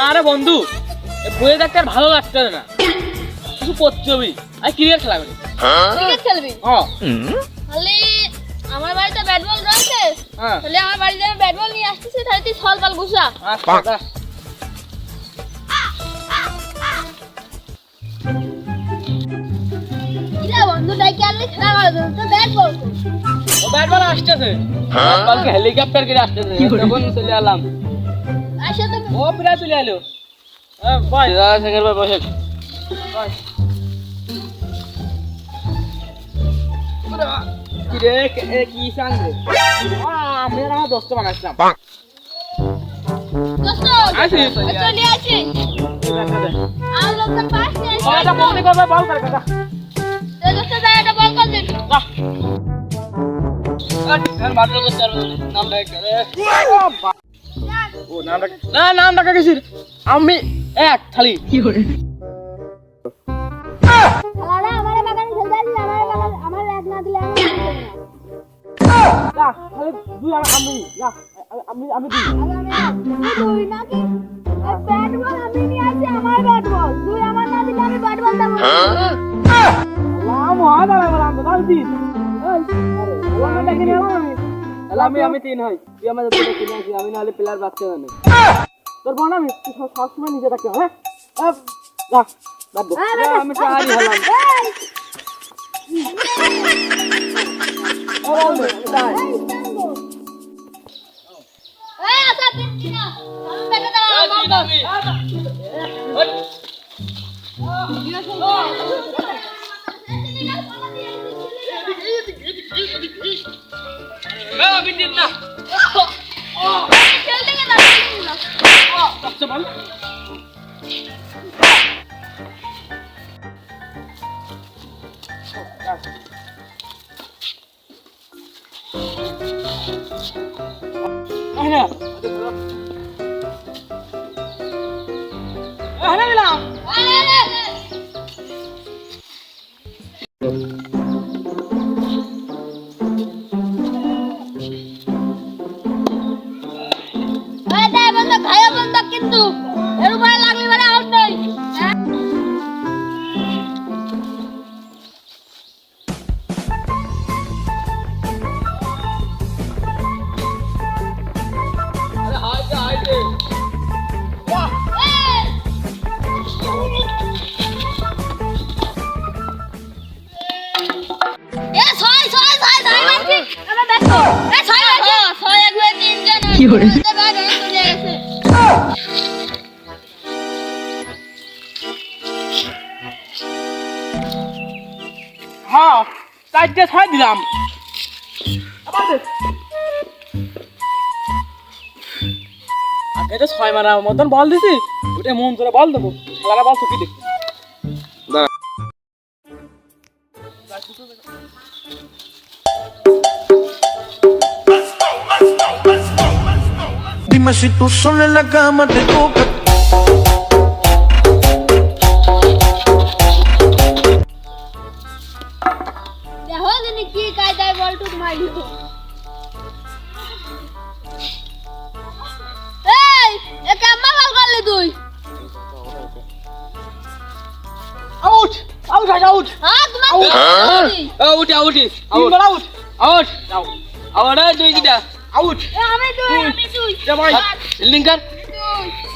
আরে বন্ধু বইয়ে দেখতে আর ভালো লাগছে না, কিছু করতে হবে। আর ক্রিকেট খেলা করি। ক্রিকেট খেলবি? হ্যাঁ। তাহলে আমার বাড়িতে ব্যাট বল রয়েছে, হ্যাঁ। তাহলে আমার বাড়িতে আমি ব্যাট বল নিয়ে আসতেছি, তাহলে তুই ছল পাল গুছা। আচ্ছা কিরা বন্ধু ডাইকে আনলে খেলা করার জন্য, তো ব্যাট বল কই? ও ব্যাট বল আসতেছে, কালকে হেলিকপ্টার করে আসতেছে, তখন চলে এলাম। আসো তো। ও প্রায় চলে এলো। হ্যাঁ বয় সেকেন্ড বয় বসে বয়। কি রে কি সাংরে আমি আর আমার দোস্ত বানাইছিলাম। দোস্ত আসি চলে আসি। আর দোস্ত পাস নিয়ে আসি। এটা বল করবে, বল করে কথা। তো দোস্ত যা এটা বল কর দে। বাহ আর মাত্র তো চার নাম ডাক করে। ও নাম ডাক না, নাম ডাকা গেছি আমি এক খালি কি করে। খেলাটা আমারে বাগানে খেলতে আসি, আমার এক না দিলে আমি না খালি দুই আমি না আমি দুই তুই নাকি ব্যাট বল আমি নিয়ে আসি, আমার ব্যাট বল তুই আমার না দিলে আমি ব্যাট বল দেব। লাম হয় না বললাম তো দাও দিন। আরে ওনা দেখে নিলাম আমি আমি তিন হই, তুই আমাদের দুটো তিন আছি, আমি না হলে প্লেয়ার বাচ্চা জানে তোর বোন আমি সব সময় নিজে রাখতে হ্যাঁ যা বাদ দে আমি চারি হলাম। ও বল তাই এই আচ্ছা তিন কিনা আমি ব্যাটে দাও আমি আমি দিন না খেলতে গেল আচ্ছা বল আরে আরে গেলাম এই দে বন্ধ খায় বন্ধ, কিন্তু এর উপরে লাগলি মানে আউট নাই। আরে হাইতে বাহ এ ছয় ছয় ছয় ছয় মারছি আমরা দেখো এ ছয় মারছি ছয় এক দুই তিন জন কি করে ব্যাট হয়ে চলে গেছে। হ্যাঁ চারটে ছয় দিলাম। আগে তো ছয় মারা মতন বল দিছি, ওটা মন করে বল দেবো, খেলাটা বল তো কি দেখি। Dime si tú sola en la cama te toca. দেখো জানি কি কায়দায় বলটুক মারিও। এই এ কাম্মা বল করলি তুই? আউট আউট আউট হ্যাঁ তোমার out out out out out out out out দুই কিটা আউট আমি তুই যা ভাই ফিল্ডিং কর। তুই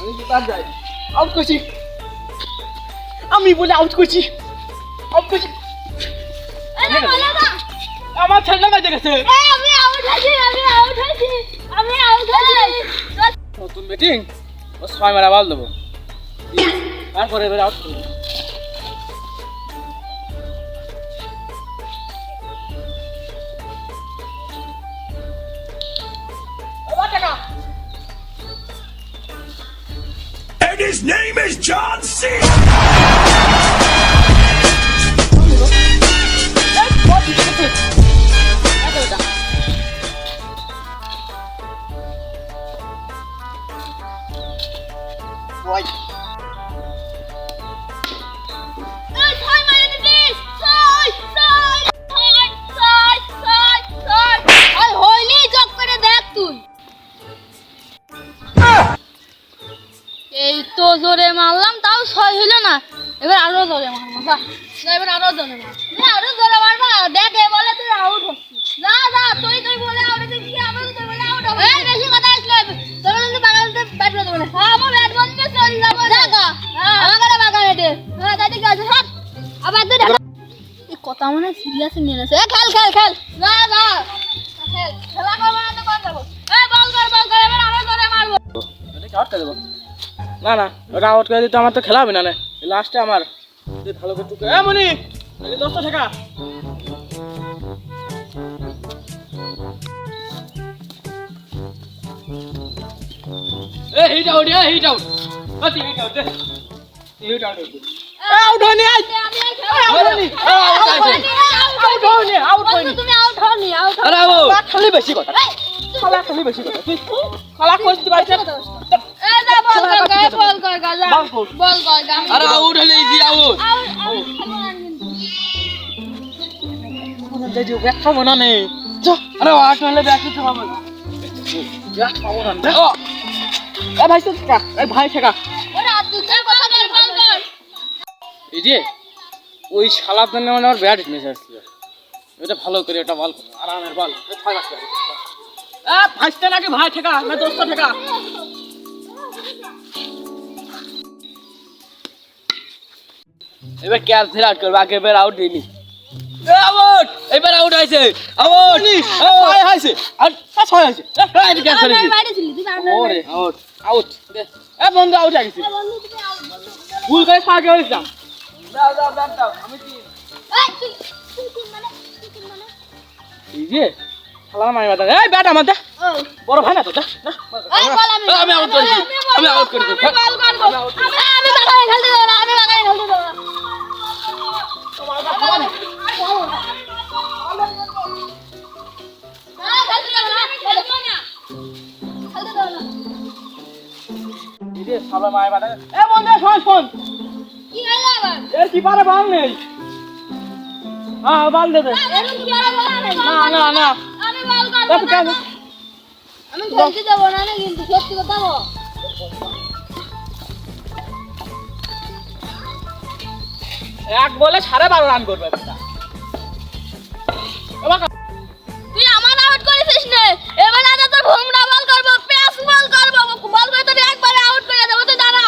আমি কি বাদ যাই আউট করছি, আমি বলে আউট করছি, আউট করছি। আরে বলো না আমার ঠান্ডা বাজে গেছে। এই আমি আউট হইছি নতুন ব্যাটিং ও ছয় মারা বল দেবো, তারপরে এবার আউট করবো। And his name is John C. Boy. এই ছয় মারে দিবি ছয় ছয় ছয় ছয় ছয় ছয় ওই হইলি জগ করে দেখ তুই এই তো জোরে মারলাম তাও 6 হইলো না, এবার আরো জোরে মারবো। যা যা, এবার আরো জোরে মার, আরো জোরে মারবা। দেখ এ বলে তুই আউট হচ্ছিস। যা যা, তুই বলে আউট হচ্ছিস, কি আবার তুই বলে আউট হবে। এই বেশি কথা আসলে তোর কিন্তু বাগানতে ব্যাট করতে বলে। হ্যাঁ আমি ব্যাট বল নিয়ে চলে যাব। দেখা আমাকে বাগানে দে। হ্যাঁ দাদি কাজ হাত আবার তুই দেখা। এই কথা মনে সিরিয়াস নিয়ে নেছে। খেল খেল খেল, যা যা খেল, খেলা করব না তো কোন যাব। এই বল কর এবার আরো জোরে মারবো। এটা আউট করে দেবো। না না, ওটা আউট করে দিতে আমার তো খেলা হবে না। লাস্টে আমার তুই ভালো করে টুকে। মনি 10 টাকা। Hit out, hit out. Hit out দে, হিট আউট। আউট হয়নি, আমি এই খেলা আউট হয়নি, আউট হয়নি, আউট হয়নি। তুমি আউট হওনি, আউট আরে খালি বেশি কথা, খালি বেশি কথা। তুই খেলা করতে পারছিস না। এই যা বল কর যা বল কর গা। আরে আউট হলে ইজি আউট। আউট যাই যাও, ব্যাক পাবো না নে। আরে আউট হলে ব্যাক দিতে পাবো না। ব্যাক পাবো না। এ ভাই তো টাকা, এই ভাই টাকা। ওরে তুই কথা বল কর। এই যে ওই শালার জন্য আমার ব্যাট মিস আসছিল। এটা ভালো করে এটা বল কর, আরামের বল। 6 লাখ টাকা। ভাইস্তে নাকি ভাই টাকা না 10 টাকা। এবার ক্যাচ ধরে আউট করবে, আগে এবার আউট দিইনি। আউট, এবার আউট হয়েছে। আউট ছয় হয়েছে, আর 6 হয়েছে। এই ক্যাচ ধরেছি। বাইরে ছিলি তুই বাইরে। ওরে আউট, আউট। এ বন্ধু আউট হয়ে গেছে। বন্ধু তুমি আউট ভুল করে সাগে হয়েছিলাম। দাও দাও দাও দাও, আমি তিন। এই তুই মানে এই যে শালা মাই বাদা। এই ব্যাট আমার দে। বড় ভাই না তো দে। এই বল আমি আউট করেছি, আমি আউট করেছি। বল কর আমি বাগানে খেলতে দেব না, আমি বাগানে খেলতে দেব না। এই যে শালা মাই বাদা। এ বন্ধু শোন। কি হলো আবার? এর কি পারে বল নেই। হ্যাঁ বল দে দে। এরকম কি আর বলা নাই? না না। আমি বল করব না। আমি খেলতে দেব না কিন্তু সত্যি কথা বল। এক বলে 12.5 রান করবে বেটা। তুই আমার আউট করেছিস নে, এবার আজ তো ভুমরা বল করব, পেস বল করব, বল করে তো একবারে আউট করে দেব। তুই দাঁড়া।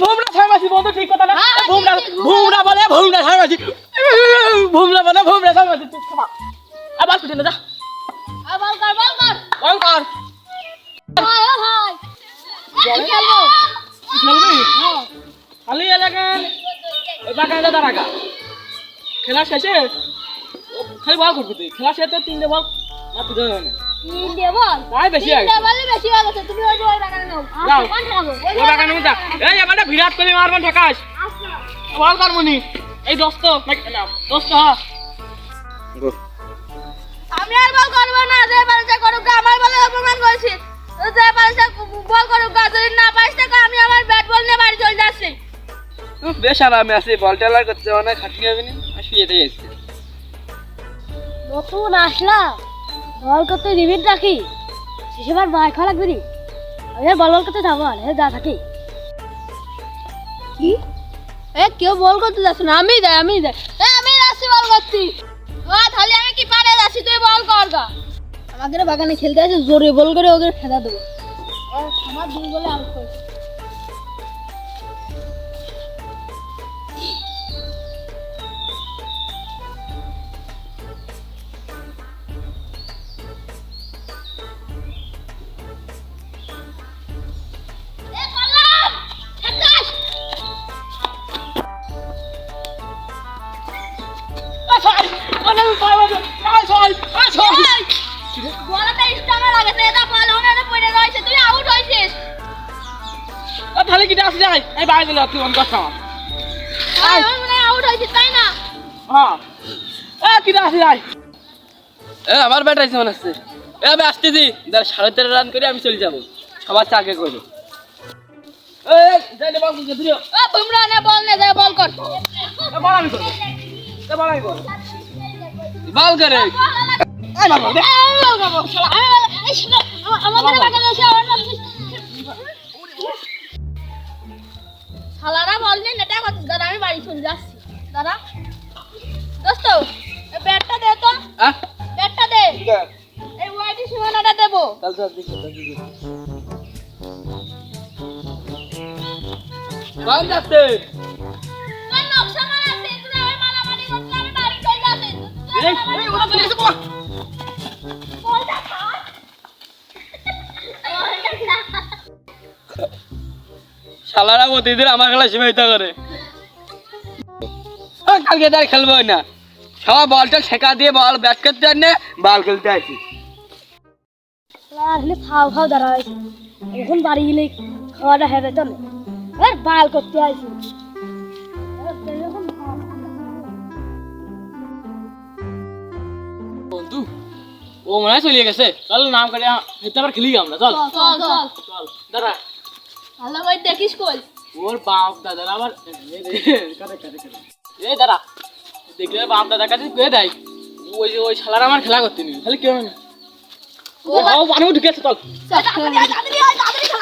ভুমরা ছয় মাসি বন্ধু ঠিক কথা না। হ্যাঁ, ভুমরা ঠিক। ভুমরা বলে ভুমরা ছয় মাসি। ভুমরা বলে ভুমরা ছয় মাসি। তুই ক্ষমা। আবার কুটে না যা। বল কর বল কর। বল কর। ভাই ও ভাই এই খেলবো। খেলবি? খালি এলাকার ওই বাগানে দাঁড়াগা। খেলা শেষে খালি বল করবি তুই। খেলা শেষে 3টে বল মারতে দেবে না। তিন দে বল। তাই বেশি আগে। তিনটা বলে বেশি হয়ে গেছে। তুমি ওই বাগানে নাও। যাও। কোন খাবো? ওই বাগানে যা। এই এবারে বিরাট কোহলি মারবেন ঠেকাস। বল কর মনি। এই দোস্ত না দোস্ত হ্যাঁ। আমি আর বল করব না। যে পারছে করুক, আমার বলে অপমান করেছিস। যে পারছে বল করুক, যদি না পারিস তো আমি আমার ব্যাট বল নিয়ে বাড়ি চলে যাচ্ছি। বেশ আরামে আছি। বল টেলার করতে অনেক খাটনি হবে না। শুয়েতে গেছি। নতুন আসলা বল করতে লিমিট রাখি, সেবার ভাই খারাপ করি। আমি বল করতে যাবো না, যা থাকি। কি এ কেউ বল করতে যাচ্ছে না? আমি যাই আমি যাচ্ছি বল করছি। তাহলে আমি কি পারে যাচ্ছি, তুই বল কর গা। আমাদের বাগানে খেলতে আছে, জোরে বল করে ওকে খেলা দেবো। আমার 2 বলে আউট করেছে। তাহলে কি আসে যায়? এই বাইরে দিলে তুই অন করছ আমার। হ্যাঁ। কি আসে যায়? আমার ব্যাট আছে মনে হচ্ছে। আমি আসতেছি। 13.5 রান করে আমি চলে যাবো। সবার আগে করবো। এই যাই দে বল তুই ধরিও ও বুমরা নে বল নে যা বল কর এ বল আমি করব এ বল আমি করব বল করে আই মার দে আমাদের টাকা এসে আমার শালারা বল নে নেটা কত দাদা আমি বাড়ি চলে যাচ্ছি দাদা দোস্ত এই ব্যাটটা দে তো হ্যাঁ ব্যাটটা দে এই ওয়াইটি সীমানাটা দেবো চল চল দিছি কোন যাচ্ছে তোর নকশা মারা আছে তুই আমি মারামারি করতে আমি বাড়ি চলে যাচ্ছি এই ওরা চলে এসে বল বলটা খা শালারা প্রতিদিন আমার খেলা সীমাহিত করে কালকে তার খেলবো না সবাই বলটা শেখা দিয়ে বল ব্যাট করতে আনে বল খেলতে আসি আসলে খাও খাও দাঁড়াই এখন বাড়ি গেলে খাওয়াটা হেরে তো আর বাল করতে আসি বন্ধু ও মনে হয় চলে গেছে চল নাম করে হেতে আবার খেলি আমরা চল চল চল চল দাঁড়া ভালো ভাই দেখিস কই ওর বাপ দাদা আবার এই দাঁড়া দেখলে বাপ দাদা কাছে কে দেয় ওই শালার আমার খেলা করতে নি তাহলে কেউ না ও বানু ঢুকেছে চল তাড়াতাড়ি